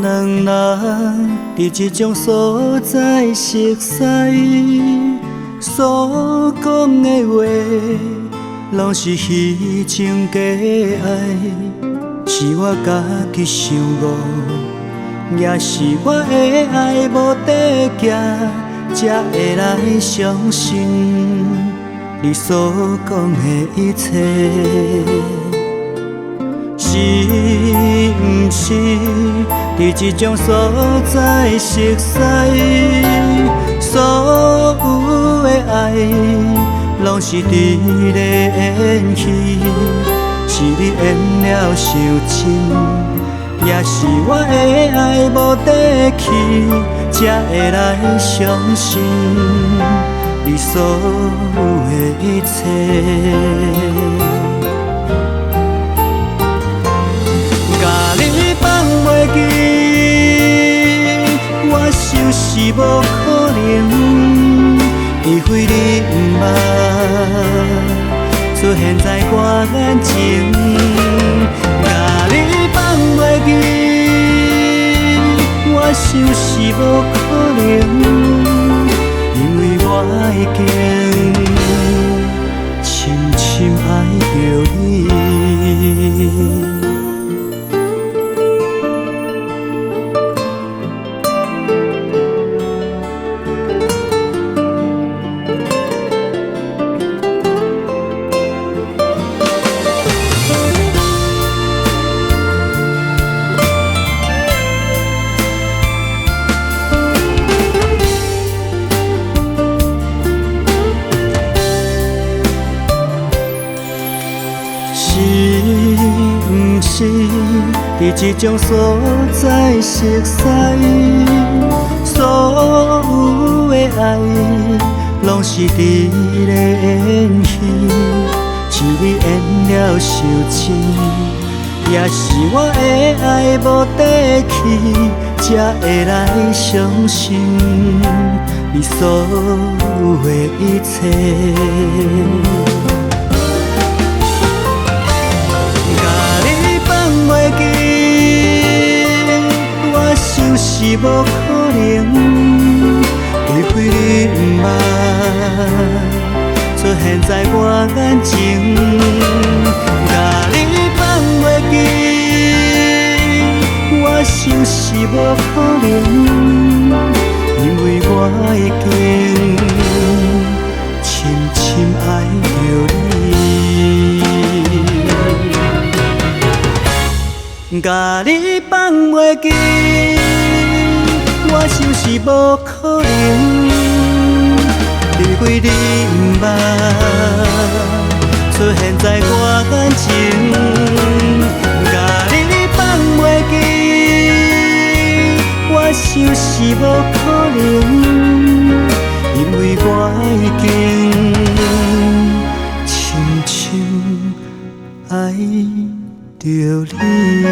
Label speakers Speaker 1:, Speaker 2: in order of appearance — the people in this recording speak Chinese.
Speaker 1: 两人伫这种所在熟悉，所讲的话，拢是虚情假爱，是我家己想误，也是我的爱无底行，才会来相信你所讲的一切。是毋是伫这种所在熟悉，所有的爱拢是伫咧演戏，是你演了伤真，也是我的爱无底气，才会来相信你所有的一切。袂记，我想是无可能，因为你毋捌出现在我眼前。甲你放袂记，我想是无可能，因为我已经深深爱着你。是伫这种所在熟悉，所有的爱拢是伫咧演戏，是你演了伤真，也是我的爱无底气，才会来相信你所有的一切。袂记，我想是无可能，因为你毋捌出现在我眼前。甲你放袂记，我想是无可能，因为我已经深深爱着你。甲你放袂记，我想是无可能，因为你毋捌出现在我眼前。甲你放袂记，我想是无可能，因为我已经深深爱着你。